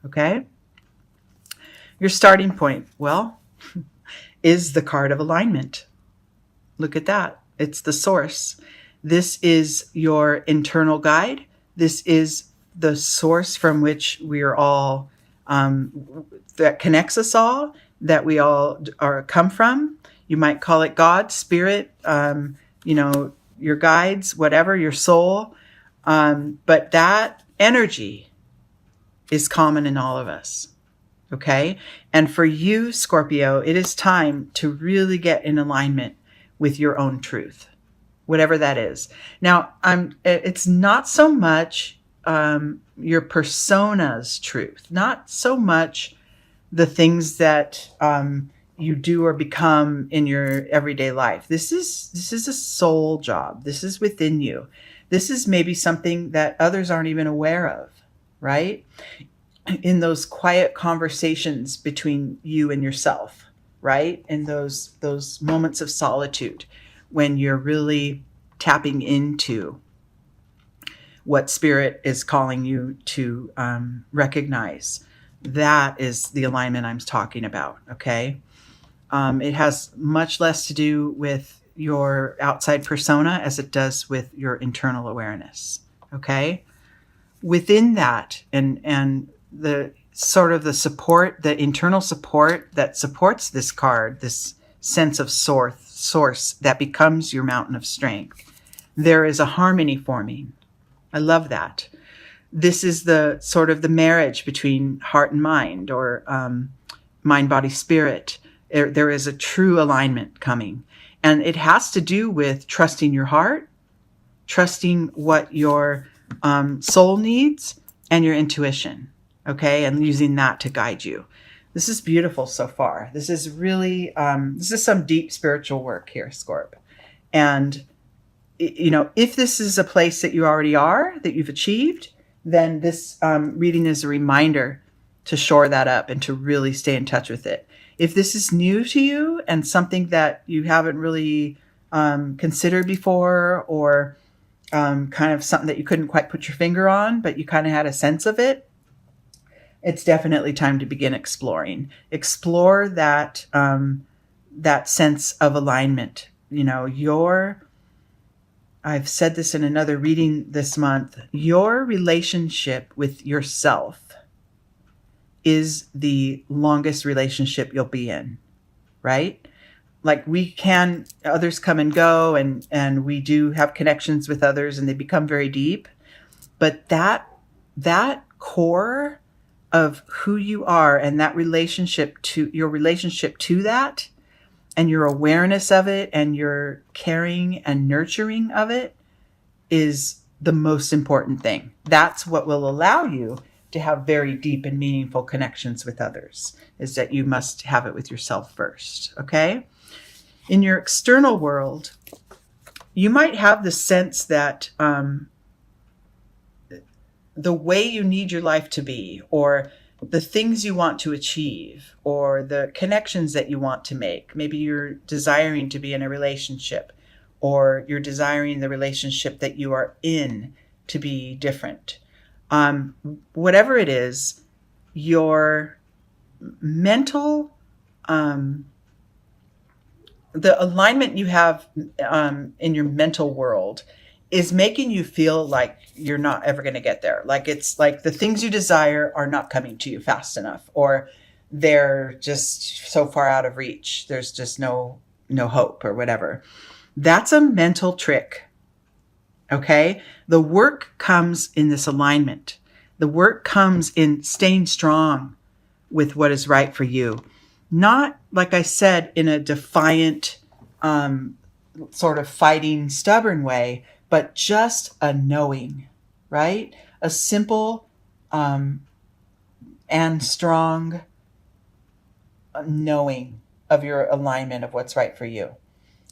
Okay? Your starting point, well, is the card of alignment. Look at that. It's the source. This is your internal guide. This is the source from which we are all, that connects us all, that we all are come from. You might call it God, spirit, your guides, whatever, your soul. But that energy is common in all of us. Okay? And for you, Scorpio, it is time to really get in alignment with your own truth, whatever that is. Now, it's not so much your persona's truth, not so much the things that you do or become in your everyday life. This is a soul job. This is within you. This is maybe something that others aren't even aware of, right? In those quiet conversations between you and yourself, right? In those moments of solitude when you're really tapping into what spirit is calling you to recognize. That is the alignment I'm talking about, okay? It has much less to do with your outside persona as it does with your internal awareness, okay? Within that, and the sort of the support, the internal support that supports this card, this sense of source that becomes your mountain of strength, there is a harmony forming. I love that. This is the sort of the marriage between heart and mind, or mind, body, spirit. There is a true alignment coming. And it has to do with trusting your heart, trusting what your soul needs, and your intuition. Okay? And using that to guide you. This is beautiful so far. This is really, this is some deep spiritual work here, Scorp. And, if this is a place that you already are, that you've achieved, then this reading is a reminder to shore that up and to really stay in touch with it. If this is new to you and something that you haven't really considered before, or kind of something that you couldn't quite put your finger on, but you kind of had a sense of it, it's definitely time to begin exploring. Explore that that sense of alignment. I've said this in another reading this month, your relationship with yourself is the longest relationship you'll be in, right? Like others come and go, and we do have connections with others and they become very deep. But that core of who you are, and that relationship to that, and your awareness of it, and your caring and nurturing of it, is the most important thing. That's what will allow you to have very deep and meaningful connections with others, is that you must have it with yourself first, okay? In your external world, you might have the sense that the way you need your life to be, or the things you want to achieve, or the connections that you want to make. Maybe you're desiring to be in a relationship, or you're desiring the relationship that you are in to be different. Whatever it is, your mental, the alignment you have in your mental world is making you feel like you're not ever going to get there. Like it's like the things you desire are not coming to you fast enough, or they're just so far out of reach. There's just no hope or whatever. That's a mental trick. Okay? The work comes in this alignment. The work comes in staying strong with what is right for you. Not, like I said, in a defiant, sort of fighting, stubborn way, but just a knowing, right? A simple and strong knowing of your alignment of what's right for you.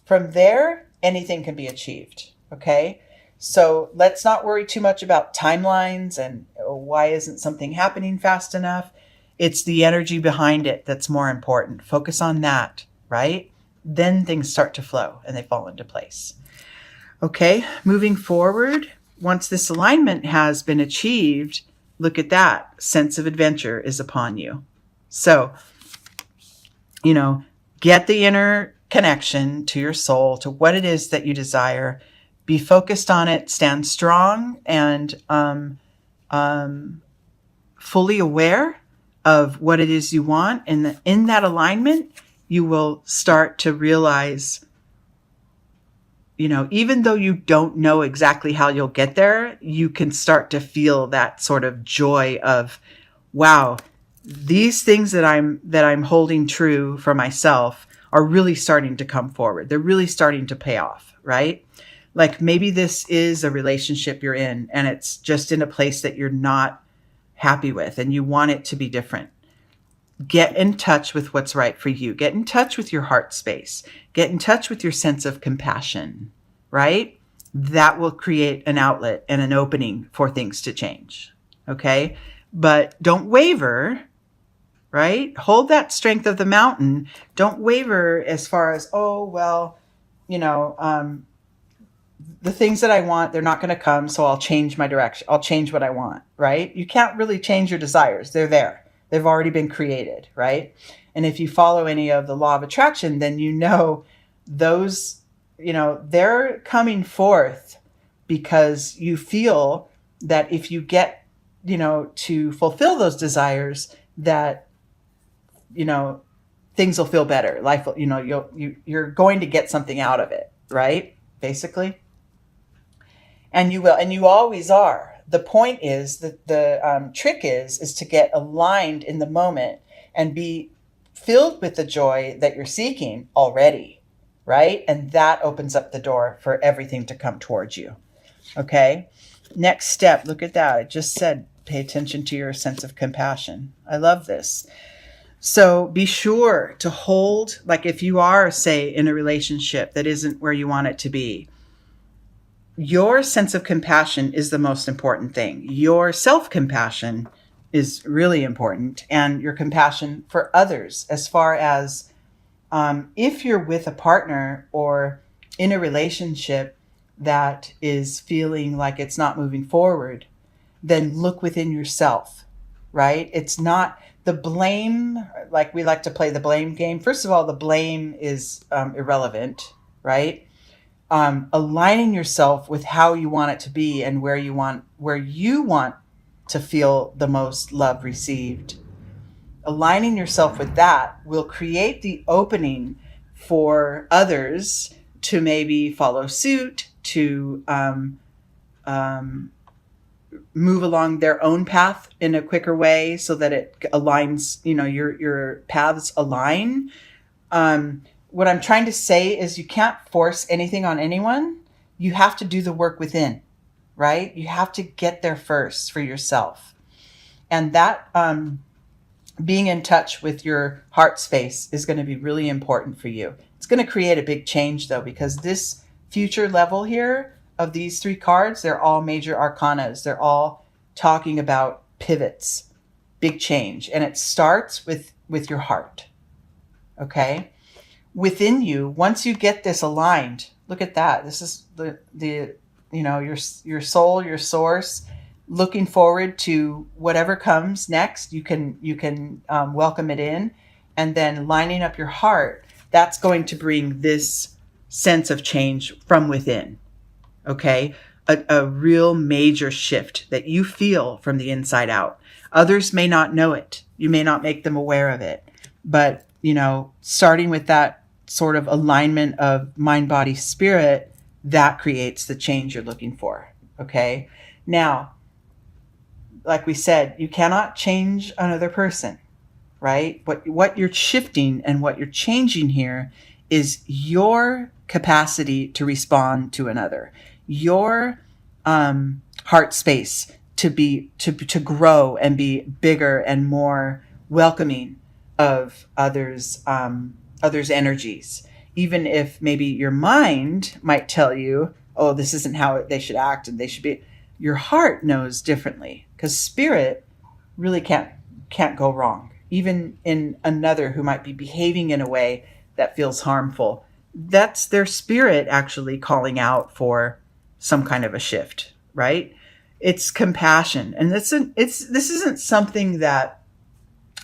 From there, anything can be achieved, okay? So let's not worry too much about timelines and why isn't something happening fast enough. It's the energy behind it that's more important. Focus on that, right? Then things start to flow and they fall into place. Okay, moving forward, once this alignment has been achieved, look at that. Sense of adventure is upon you. So, get the inner connection to your soul, to what it is that you desire. Be focused on it, stand strong, and fully aware of what it is you want. And in that alignment, you will start to realize, even though you don't know exactly how you'll get there, you can start to feel that sort of joy of, wow, these things that I'm holding true for myself are really starting to come forward. They're really starting to pay off, right? Like maybe this is a relationship you're in and it's just in a place that you're not happy with and you want it to be different. Get in touch with what's right for you. Get in touch with your heart space. Get in touch with your sense of compassion, right? That will create an outlet and an opening for things to change, okay? But don't waver, right? Hold that strength of the mountain. Don't waver as far as, the things that I want, they're not going to come, so I'll change my direction. I'll change what I want, right? You can't really change your desires. They're there. They've already been created, right? And if you follow any of the law of attraction, then those, they're coming forth because you feel that if you get, to fulfill those desires, that, things will feel better. Life, you're going to get something out of it, right? Basically. And you will, and you always are. The point is that the trick is to get aligned in the moment and be filled with the joy that you're seeking already, right? And that opens up the door for everything to come towards you. Okay. Next step. Look at that. I just said, pay attention to your sense of compassion. I love this. So be sure to hold, like if you are, say, in a relationship that isn't where you want it to be, your sense of compassion is the most important thing. Your self-compassion is really important, and your compassion for others, as far as if you're with a partner or in a relationship that is feeling like it's not moving forward, then look within yourself, right? It's not the blame, like we like to play the blame game. First of all, the blame is irrelevant, right? Aligning yourself with how you want it to be and where you want to feel the most love received. Aligning yourself with that will create the opening for others to maybe follow suit, to move along their own path in a quicker way so that it aligns, your paths align. What I'm trying to say is you can't force anything on anyone. You have to do the work within, right? You have to get there first for yourself. And that being in touch with your heart space is going to be really important for you. It's going to create a big change, though, because this future level here of these 3 cards, they're all major arcanas. They're all talking about pivots, big change. And it starts with your heart, okay? Within you, once you get this aligned, look at that. This is your soul, your source, looking forward to whatever comes next. You can welcome it in, and then lining up your heart. That's going to bring this sense of change from within. Okay, a real major shift that you feel from the inside out. Others may not know it. You may not make them aware of it, but starting with that sort of alignment of mind, body, spirit, that creates the change you're looking for. Okay. Now, like we said, you cannot change another person, right? What you're shifting and what you're changing here is your capacity to respond to another, your heart space to grow and be bigger and more welcoming of others' energies. Even if maybe your mind might tell you, oh, this isn't how they should act and they should be. Your heart knows differently, because spirit really can't go wrong. Even in another who might be behaving in a way that feels harmful, that's their spirit actually calling out for some kind of a shift, right? It's compassion. And this isn't something that,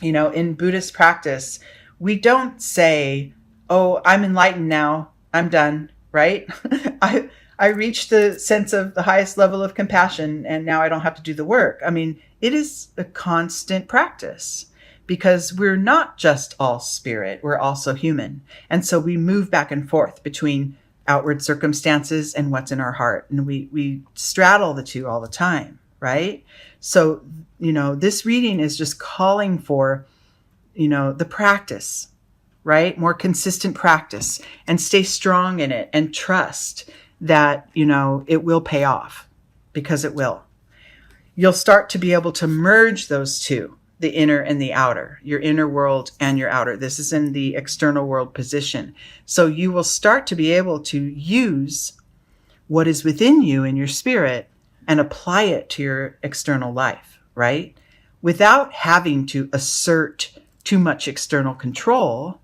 in Buddhist practice, we don't say, oh, I'm enlightened now, I'm done, right? I reached the sense of the highest level of compassion and now I don't have to do the work. I mean, it is a constant practice because we're not just all spirit, we're also human. And so we move back and forth between outward circumstances and what's in our heart. And we straddle the two all the time, right? So, this reading is just calling for, the practice, right? More consistent practice, and stay strong in it and trust that, it will pay off, because it will. You'll start to be able to merge those two, the inner and the outer, your inner world and your outer. This is in the external world position. So you will start to be able to use what is within you in your spirit and apply it to your external life, right? Without having to assert too much external control,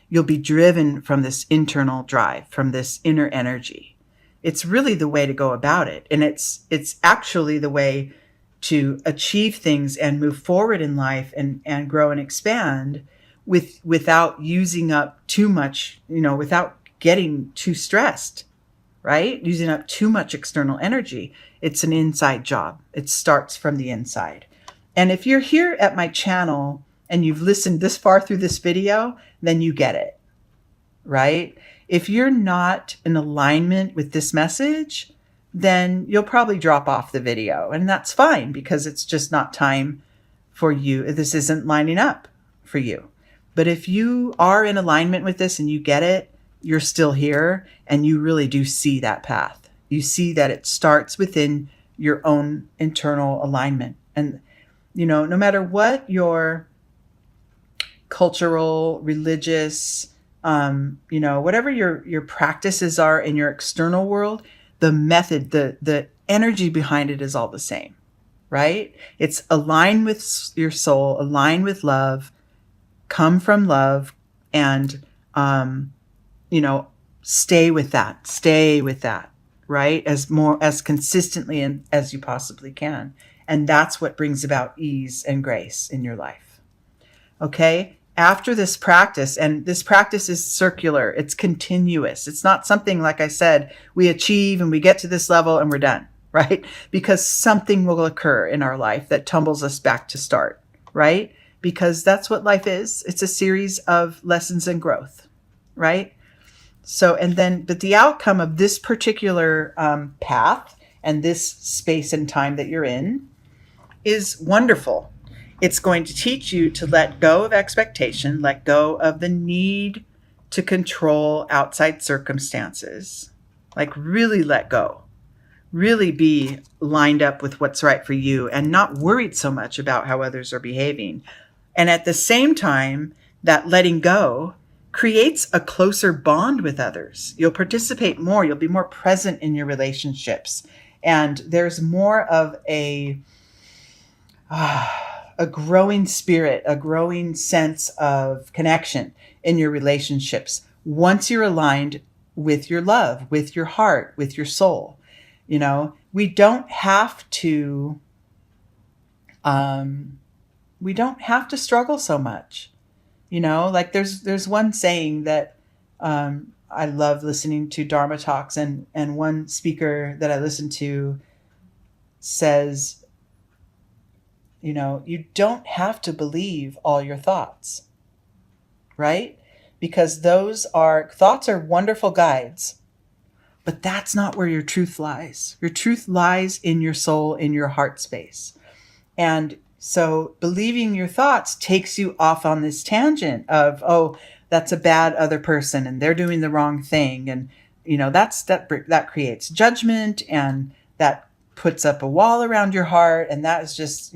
you'll be driven from this internal drive, from this inner energy. It's really the way to go about it. And it's actually the way to achieve things and move forward in life and grow and expand without using up too much, without getting too stressed, right? Using up too much external energy. It's an inside job. It starts from the inside. And if you're here at my channel and you've listened this far through this video, then you get it, right? If you're not in alignment with this message, then you'll probably drop off the video. And that's fine, because it's just not time for you. This isn't lining up for you. But if you are in alignment with this and you get it, you're still here and you really do see that path. You see that it starts within your own internal alignment. And, no matter what your cultural, religious, whatever your practices are in your external world, the method, the energy behind it is all the same, right? It's align with your soul, align with love, come from love, and, stay with that, right? As consistently and as you possibly can. And that's what brings about ease and grace in your life. Okay? After this practice, and this practice is circular, it's continuous. It's not something, like I said, we achieve and we get to this level and we're done, right? Because something will occur in our life that tumbles us back to start, right? Because that's what life is. It's a series of lessons and growth, right? So, but the outcome of this particular path and this space and time that you're in is wonderful. It's going to teach you to let go of expectation, let go of the need to control outside circumstances, like really let go, really be lined up with what's right for you and not worried so much about how others are behaving. And at the same time, that letting go creates a closer bond with others. You'll participate more. You'll be more present in your relationships. And there's more of a growing spirit, a growing sense of connection in your relationships once you're aligned with your love, with your heart, with your soul. We don't have to struggle so much. Like there's one saying that I love listening to Dharma talks, and one speaker that I listen to says, you don't have to believe all your thoughts, right? Because thoughts are wonderful guides, but that's not where your truth lies. Your truth lies in your soul, in your heart space. And so believing your thoughts takes you off on this tangent of, oh, that's a bad other person and they're doing the wrong thing. And, that creates judgment, and that puts up a wall around your heart. And that is just,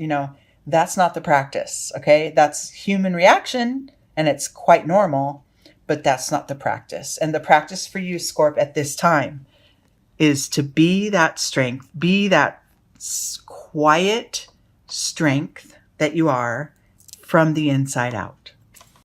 that's not the practice. Okay. That's human reaction and it's quite normal, but that's not the practice. And the practice for you, Scorp, at this time is to be that strength, be that quiet strength that you are from the inside out.